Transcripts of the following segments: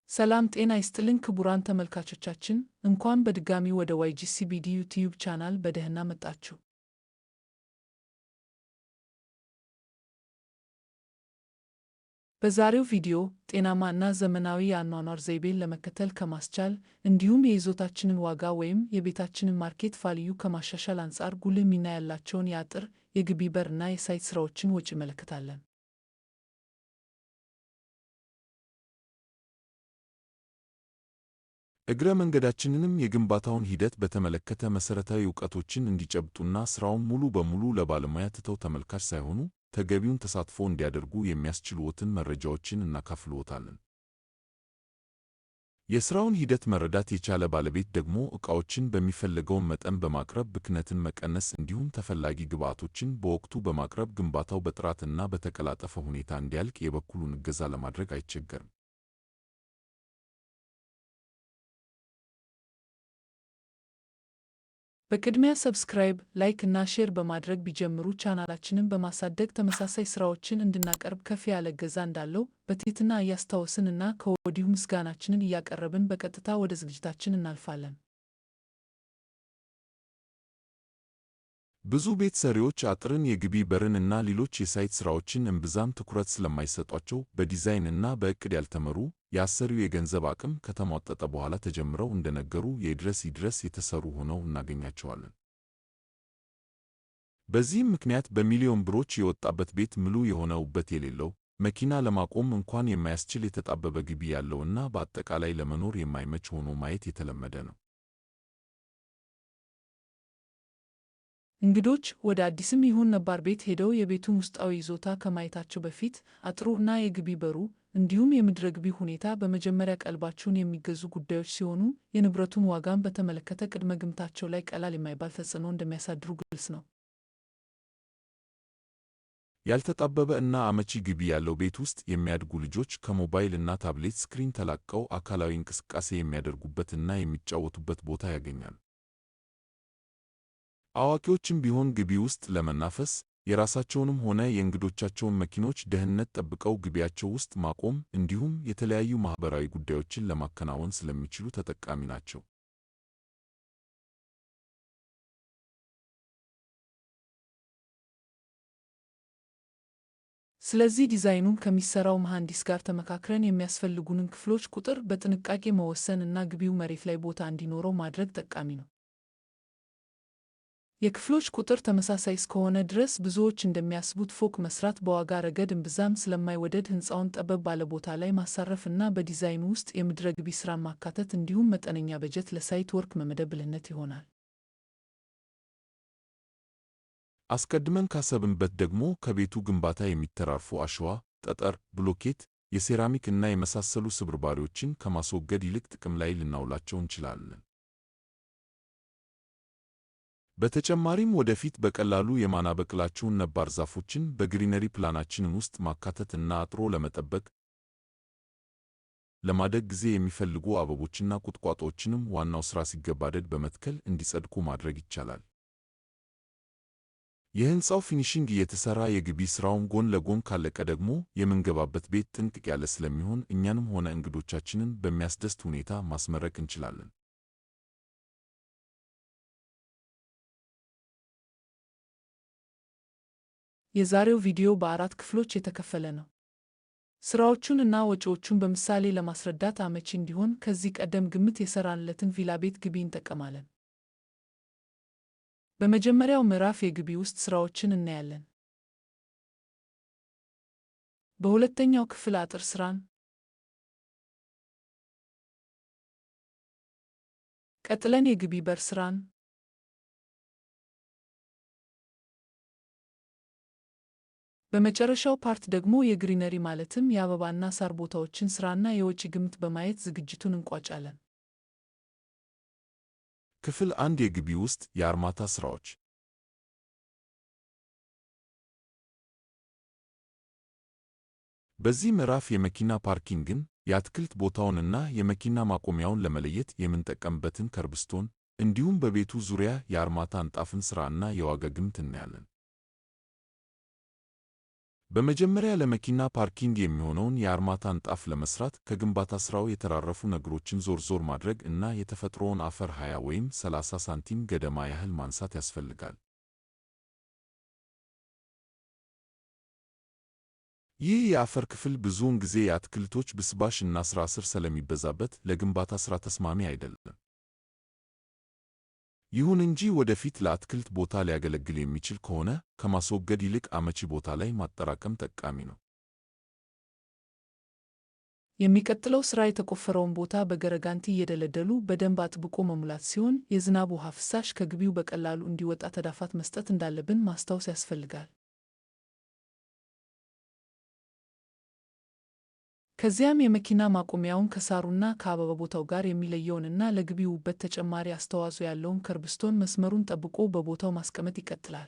ሰላም ጤና ይስጥልኝ ክቡራን ተመልካቾቻችን፣ እንኳን በድጋሚ ወደ YGCBD ዩቲዩብ ቻናል በደህና መጣችሁ። በዛሬው ቪዲዮ ጤናማ እና ዘመናዊ የአኗኗር ዘይቤን ለመከተል ከማስቻል እንዲሁም የይዞታችንን ዋጋ ወይም የቤታችንን ማርኬት ቫልዩ ከማሻሻል አንጻር ጉልህ ሚና ያላቸውን የአጥር፣ የግቢ በር እና የሳይት ስራዎችን ወጪ እንመለከታለን። እግረ መንገዳችንንም የግንባታውን ሂደት በተመለከተ መሰረታዊ ዕውቀቶችን እንዲጨብጡና ስራውን ሙሉ በሙሉ ለባለሙያ ትተው ተመልካች ሳይሆኑ ተገቢውን ተሳትፎ እንዲያደርጉ የሚያስችሉዎትን መረጃዎችን እናካፍልዎታለን። የስራውን ሂደት መረዳት የቻለ ባለቤት ደግሞ ዕቃዎችን በሚፈለገው መጠን በማቅረብ ብክነትን መቀነስ እንዲሁም ተፈላጊ ግብዓቶችን በወቅቱ በማቅረብ ግንባታው በጥራትና በተቀላጠፈ ሁኔታ እንዲያልቅ የበኩሉን እገዛ ለማድረግ አይቸገርም። በቅድሚያ ሰብስክራይብ፣ ላይክ እና ሼር በማድረግ ቢጀምሩ ቻናላችንን በማሳደግ ተመሳሳይ ስራዎችን እንድናቀርብ ከፍ ያለ እገዛ እንዳለው በትህትና እያስታወስን እና ከወዲሁ ምስጋናችንን እያቀረብን በቀጥታ ወደ ዝግጅታችን እናልፋለን። ብዙ ቤት ሰሪዎች አጥርን፣ የግቢ በርን እና ሌሎች የሳይት ስራዎችን እምብዛም ትኩረት ስለማይሰጧቸው በዲዛይን እና በዕቅድ ያልተመሩ የአሰሪው የገንዘብ አቅም ከተሟጠጠ በኋላ ተጀምረው እንደነገሩ ይድረስ የተሰሩ ሆነው እናገኛቸዋለን። በዚህም ምክንያት በሚሊዮን ብሮች የወጣበት ቤት ምሉ የሆነ ውበት የሌለው፣ መኪና ለማቆም እንኳን የማያስችል የተጣበበ ግቢ ያለው እና በአጠቃላይ ለመኖር የማይመች ሆኖ ማየት የተለመደ ነው። እንግዶች ወደ አዲስም ይሁን ነባር ቤት ሄደው የቤቱን ውስጣዊ ይዞታ ከማየታቸው በፊት አጥሩ እና የግቢ በሩ እንዲሁም የምድረ ግቢ ሁኔታ በመጀመሪያ ቀልባቸውን የሚገዙ ጉዳዮች ሲሆኑ የንብረቱን ዋጋን በተመለከተ ቅድመ ግምታቸው ላይ ቀላል የማይባል ተጽዕኖ እንደሚያሳድሩ ግልጽ ነው። ያልተጣበበ እና አመቺ ግቢ ያለው ቤት ውስጥ የሚያድጉ ልጆች ከሞባይል እና ታብሌት ስክሪን ተላቀው አካላዊ እንቅስቃሴ የሚያደርጉበት እና የሚጫወቱበት ቦታ ያገኛሉ። አዋቂዎችም ቢሆን ግቢ ውስጥ ለመናፈስ የራሳቸውንም ሆነ የእንግዶቻቸውን መኪኖች ደህንነት ጠብቀው ግቢያቸው ውስጥ ማቆም እንዲሁም የተለያዩ ማህበራዊ ጉዳዮችን ለማከናወን ስለሚችሉ ተጠቃሚ ናቸው። ስለዚህ ዲዛይኑን ከሚሰራው መሐንዲስ ጋር ተመካክረን የሚያስፈልጉንን ክፍሎች ቁጥር በጥንቃቄ መወሰን እና ግቢው መሬት ላይ ቦታ እንዲኖረው ማድረግ ጠቃሚ ነው። የክፍሎች ቁጥር ተመሳሳይ እስከሆነ ድረስ ብዙዎች እንደሚያስቡት ፎቅ መስራት በዋጋ ረገድ እምብዛም ስለማይወደድ ሕንፃውን ጠበብ ባለ ቦታ ላይ ማሳረፍ እና በዲዛይኑ ውስጥ የምድረ ግቢ ሥራን ማካተት እንዲሁም መጠነኛ በጀት ለሳይት ወርክ መመደብ ብልህነት ይሆናል። አስቀድመን ካሰብንበት ደግሞ ከቤቱ ግንባታ የሚተራርፉ አሸዋ፣ ጠጠር፣ ብሎኬት፣ የሴራሚክ እና የመሳሰሉ ስብርባሪዎችን ከማስወገድ ይልቅ ጥቅም ላይ ልናውላቸው እንችላለን። በተጨማሪም ወደፊት በቀላሉ የማናበቅላቸውን ነባር ዛፎችን በግሪነሪ ፕላናችን ውስጥ ማካተት እና አጥሮ ለመጠበቅ ለማደግ ጊዜ የሚፈልጉ አበቦችና ቁጥቋጦዎችንም ዋናው ሥራ ሲገባደድ በመትከል እንዲጸድቁ ማድረግ ይቻላል። የሕንፃው ፊኒሺንግ እየተሠራ የግቢ ሥራውን ጎን ለጎን ካለቀ ደግሞ የምንገባበት ቤት ጥንቅቅ ያለ ስለሚሆን እኛንም ሆነ እንግዶቻችንን በሚያስደስት ሁኔታ ማስመረቅ እንችላለን። የዛሬው ቪዲዮ በ4 ክፍሎች የተከፈለ ነው። ስራዎቹን እና ወጪዎቹን በምሳሌ ለማስረዳት አመቺ እንዲሆን ከዚህ ቀደም ግምት የሰራንለትን ቪላ ቤት ግቢ እንጠቀማለን። በመጀመሪያው ምዕራፍ የግቢ ውስጥ ስራዎችን እናያለን። በሁለተኛው ክፍል አጥር ስራን፣ ቀጥለን የግቢ በር ስራን፣ በመጨረሻው ፓርት ደግሞ የግሪነሪ ማለትም የአበባና ሳር ቦታዎችን ስራና የወጪ ግምት በማየት ዝግጅቱን እንቋጫለን። ክፍል 1 የግቢ ውስጥ የአርማታ ስራዎች። በዚህ ምዕራፍ የመኪና ፓርኪንግን፣ የአትክልት ቦታውንና የመኪና ማቆሚያውን ለመለየት የምንጠቀምበትን ከርብስቶን እንዲሁም በቤቱ ዙሪያ የአርማታ ንጣፍን ሥራ እና የዋጋ ግምት እናያለን። በመጀመሪያ ለመኪና ፓርኪንግ የሚሆነውን የአርማታ ንጣፍ ለመስራት ከግንባታ ሥራው የተራረፉ ነገሮችን ዞር ማድረግ እና የተፈጥሮውን አፈር 20 ወይም 30 ሳንቲም ገደማ ያህል ማንሳት ያስፈልጋል። ይህ የአፈር ክፍል ብዙውን ጊዜ የአትክልቶች ብስባሽ እና ሥራ ስር ስለሚበዛበት ለግንባታ ሥራ ተስማሚ አይደለም። ይሁን እንጂ ወደፊት ለአትክልት ቦታ ሊያገለግል የሚችል ከሆነ ከማስወገድ ይልቅ አመቺ ቦታ ላይ ማጠራቀም ጠቃሚ ነው። የሚቀጥለው ሥራ የተቆፈረውን ቦታ በገረጋንቲ እየደለደሉ በደንብ አጥብቆ መሙላት ሲሆን የዝናብ ውሃ ፍሳሽ ከግቢው በቀላሉ እንዲወጣ ተዳፋት መስጠት እንዳለብን ማስታወስ ያስፈልጋል። ከዚያም የመኪና ማቆሚያውን ከሳሩና ከአበባ ቦታው ጋር የሚለየውንና ለግቢው ውበት ተጨማሪ አስተዋጽኦ ያለውን ከርብስቶን መስመሩን ጠብቆ በቦታው ማስቀመጥ ይቀጥላል።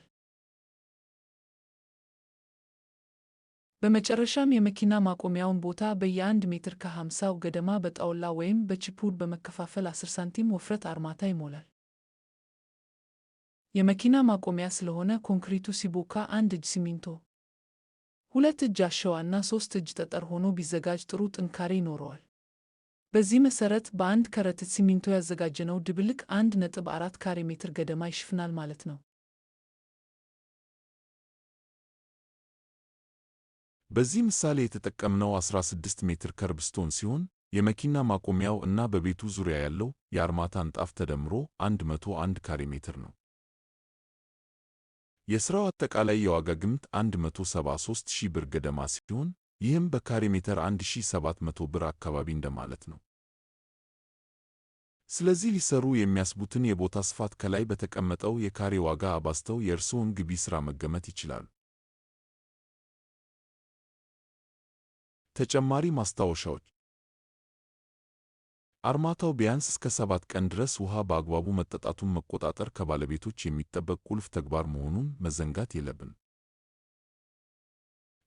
በመጨረሻም የመኪና ማቆሚያውን ቦታ በየ1 ሜትር ከ50 ገደማ በጣውላ ወይም በቺፕውድ በመከፋፈል 10 ሳንቲም ውፍረት አርማታ ይሞላል። የመኪና ማቆሚያ ስለሆነ ኮንክሪቱ ሲቦካ 1 እጅ ሲሚንቶ፣ 2 እጅ አሸዋ እና 3 እጅ ጠጠር ሆኖ ቢዘጋጅ ጥሩ ጥንካሬ ይኖረዋል። በዚህ መሰረት በአንድ ከረጢት ሲሚንቶ ያዘጋጀነው ድብልቅ 1.4 ካሬ ሜትር ገደማ ይሽፍናል ማለት ነው። በዚህ ምሳሌ የተጠቀምነው 16 ሜትር ከርብስቶን ሲሆን የመኪና ማቆሚያው እና በቤቱ ዙሪያ ያለው የአርማታ ንጣፍ ተደምሮ 101 ካሬ ሜትር ነው። የሥራው አጠቃላይ የዋጋ ግምት 173,000 ብር ገደማ ሲሆን ይህም በካሬ ሜትር 1,700 ብር አካባቢ እንደማለት ነው። ስለዚህ ሊሰሩ የሚያስቡትን የቦታ ስፋት ከላይ በተቀመጠው የካሬ ዋጋ አባዝተው የእርስዎን ግቢ ሥራ መገመት ይችላሉ። ተጨማሪ ማስታወሻዎች። አርማታው ቢያንስ እስከ 7 ቀን ድረስ ውሃ በአግባቡ መጠጣቱን መቆጣጠር ከባለቤቶች የሚጠበቅ ቁልፍ ተግባር መሆኑን መዘንጋት የለብን።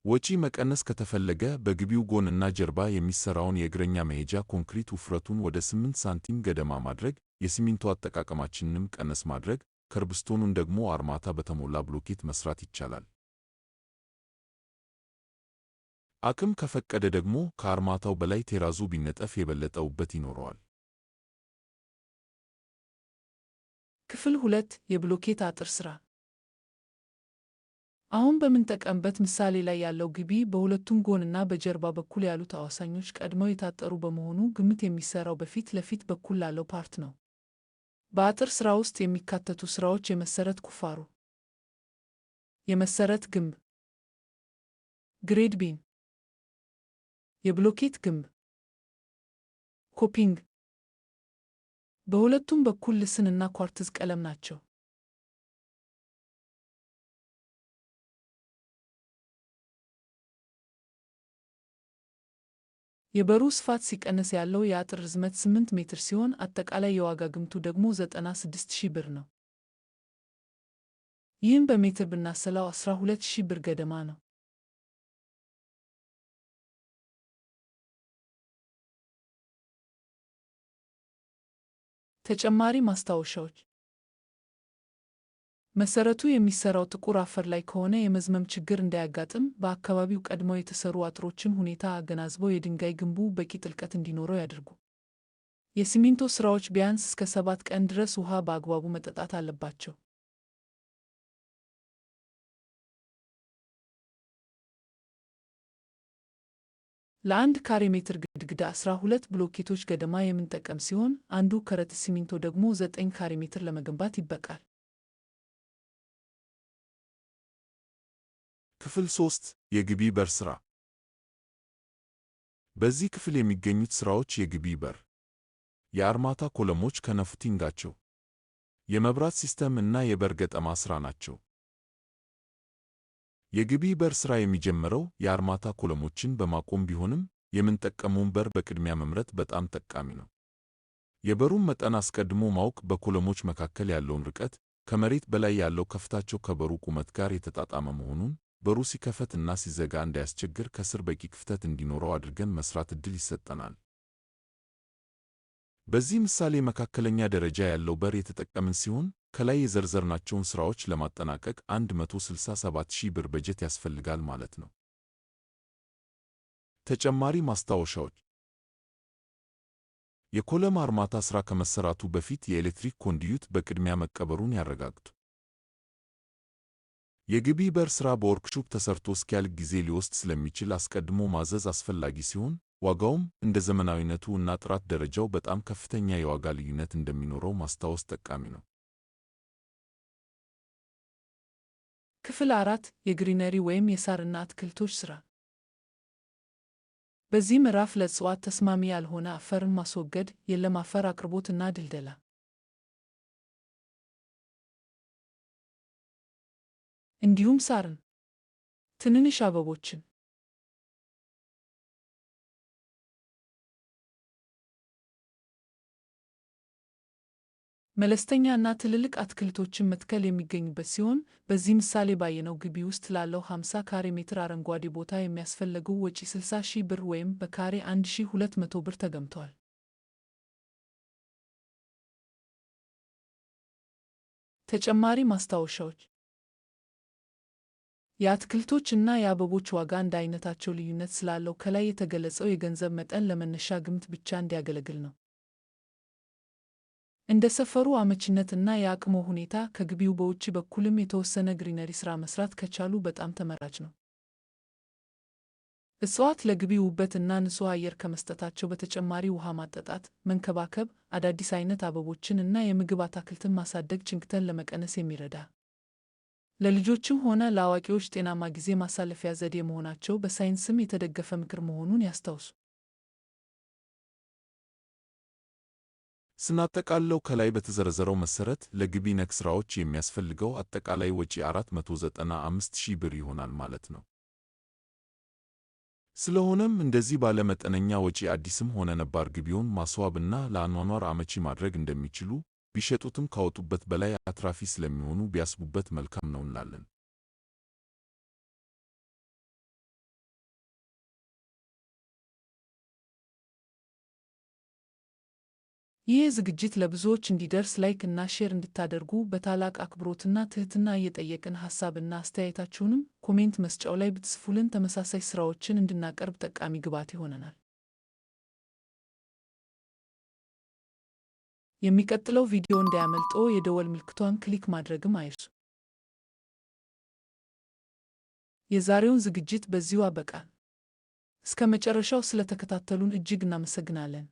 ወጪ መቀነስ ከተፈለገ በግቢው ጎን እና ጀርባ የሚሰራውን የእግረኛ መሄጃ ኮንክሪት ውፍረቱን ወደ 8 ሳንቲም ገደማ ማድረግ፣ የሲሚንቶ አጠቃቀማችንንም ቀነስ ማድረግ፣ ከርብስቶኑን ደግሞ አርማታ በተሞላ ብሎኬት መስራት ይቻላል። አቅም ከፈቀደ ደግሞ ከአርማታው በላይ ቴራዙ ቢነጠፍ የበለጠ ውበት ይኖረዋል። ክፍል 2 የብሎኬት አጥር ሥራ። አሁን በምንጠቀምበት ምሳሌ ላይ ያለው ግቢ በሁለቱም ጎንና በጀርባ በኩል ያሉት አዋሳኞች ቀድመው የታጠሩ በመሆኑ ግምት የሚሰራው በፊት ለፊት በኩል ላለው ፓርት ነው። በአጥር ሥራ ውስጥ የሚካተቱ ሥራዎች የመሠረት ቁፋሮ፣ የመሠረት ግንብ፣ ግሬድ ቢም፣ የብሎኬት ግንብ፣ ኮፒንግ፣ በሁለቱም በኩል ልስንና ኳርትዝ ቀለም ናቸው። የበሩ ስፋት ሲቀነስ ያለው የአጥር ርዝመት 8 ሜትር ሲሆን አጠቃላይ የዋጋ ግምቱ ደግሞ 96,000 ብር ነው። ይህም በሜትር ብናሰላው 12,000 ብር ገደማ ነው። ተጨማሪ ማስታወሻዎች። መሰረቱ የሚሰራው ጥቁር አፈር ላይ ከሆነ የመዝመም ችግር እንዳያጋጥም በአካባቢው ቀድመው የተሰሩ አጥሮችን ሁኔታ አገናዝበው የድንጋይ ግንቡ በቂ ጥልቀት እንዲኖረው ያድርጉ። የሲሚንቶ ስራዎች ቢያንስ እስከ 7 ቀን ድረስ ውሃ በአግባቡ መጠጣት አለባቸው። ለአንድ ካሬ ሜትር ግድግዳ 12 ብሎኬቶች ገደማ የምንጠቀም ሲሆን አንዱ ከረጢት ሲሚንቶ ደግሞ 9 ካሬ ሜትር ለመገንባት ይበቃል። ክፍል 3 የግቢ በር ሥራ። በዚህ ክፍል የሚገኙት ሥራዎች የግቢ በር፣ የአርማታ ኮለሞች ከነፉቲንጋቸው፣ የመብራት ሲስተም እና የበር ገጠማ ሥራ ናቸው። የግቢ በር ሥራ የሚጀምረው የአርማታ ኮለሞችን በማቆም ቢሆንም የምንጠቀመውን በር በቅድሚያ መምረጥ በጣም ጠቃሚ ነው። የበሩን መጠን አስቀድሞ ማወቅ በኮለሞች መካከል ያለውን ርቀት፣ ከመሬት በላይ ያለው ከፍታቸው ከበሩ ቁመት ጋር የተጣጣመ መሆኑን፣ በሩ ሲከፈት እና ሲዘጋ እንዳያስቸግር ከስር በቂ ክፍተት እንዲኖረው አድርገን መስራት ዕድል ይሰጠናል። በዚህ ምሳሌ መካከለኛ ደረጃ ያለው በር የተጠቀምን ሲሆን ከላይ የዘርዘርናቸውን ሥራዎች ለማጠናቀቅ 167,000 ብር በጀት ያስፈልጋል ማለት ነው። ተጨማሪ ማስታወሻዎች። የኮለም አርማታ ሥራ ከመሰራቱ በፊት የኤሌክትሪክ ኮንዲዩት በቅድሚያ መቀበሩን ያረጋግጡ። የግቢ በር ሥራ በወርክሾፕ ተሰርቶ እስኪያልቅ ጊዜ ሊወስድ ስለሚችል አስቀድሞ ማዘዝ አስፈላጊ ሲሆን፣ ዋጋውም እንደ ዘመናዊነቱ እና ጥራት ደረጃው በጣም ከፍተኛ የዋጋ ልዩነት እንደሚኖረው ማስታወስ ጠቃሚ ነው። ክፍል 4 የግሪነሪ ወይም የሳርና አትክልቶች ሥራ። በዚህ ምዕራፍ ለእጽዋት ተስማሚ ያልሆነ አፈርን ማስወገድ፣ የለም አፈር አቅርቦትና ድልደላ፣ እንዲሁም ሳርን፣ ትንንሽ አበቦችን፣ መለስተኛ እና ትልልቅ አትክልቶችን መትከል የሚገኙበት ሲሆን በዚህ ምሳሌ ባየነው ግቢ ውስጥ ላለው 50 ካሬ ሜትር አረንጓዴ ቦታ የሚያስፈልገው ወጪ 60,000 ብር ወይም በካሬ 1200 ብር ተገምቷል። ተጨማሪ ማስታወሻዎች። የአትክልቶች እና የአበቦች ዋጋ እንደ አይነታቸው ልዩነት ስላለው ከላይ የተገለጸው የገንዘብ መጠን ለመነሻ ግምት ብቻ እንዲያገለግል ነው። እንደ ሰፈሩ አመቺነትና የአቅሞ ሁኔታ ከግቢው በውጭ በኩልም የተወሰነ ግሪነሪ ሥራ መስራት ከቻሉ በጣም ተመራጭ ነው። እጽዋት ለግቢው ውበት እና ንጹህ አየር ከመስጠታቸው በተጨማሪ ውሃ ማጠጣት፣ መንከባከብ፣ አዳዲስ አይነት አበቦችን እና የምግብ አትክልትን ማሳደግ ጭንቀትን ለመቀነስ የሚረዳ ለልጆችም ሆነ ለአዋቂዎች ጤናማ ጊዜ ማሳለፊያ ዘዴ መሆናቸው በሳይንስም የተደገፈ ምክር መሆኑን ያስታውሱ። ስናጠቃልለው ከላይ በተዘረዘረው መሰረት ለግቢ ነክ ሥራዎች የሚያስፈልገው አጠቃላይ ወጪ 495,000 ብር ይሆናል ማለት ነው። ስለሆነም እንደዚህ ባለ መጠነኛ ወጪ አዲስም ሆነ ነባር ግቢውን ማስዋብና ለአኗኗር አመቺ ማድረግ እንደሚችሉ፣ ቢሸጡትም ካወጡበት በላይ አትራፊ ስለሚሆኑ ቢያስቡበት መልካም ነው እንላለን። ይህ ዝግጅት ለብዙዎች እንዲደርስ ላይክ እና ሼር እንድታደርጉ በታላቅ አክብሮትና ትህትና እየጠየቅን ሐሳብና አስተያየታችሁንም ኮሜንት መስጫው ላይ ብትጽፉልን ተመሳሳይ ሥራዎችን እንድናቀርብ ጠቃሚ ግብዓት ይሆነናል። የሚቀጥለው ቪዲዮ እንዳያመልጥዎ የደወል ምልክቷን ክሊክ ማድረግም አይርሱ። የዛሬውን ዝግጅት በዚሁ አበቃን። እስከ መጨረሻው ስለተከታተሉን እጅግ እናመሰግናለን።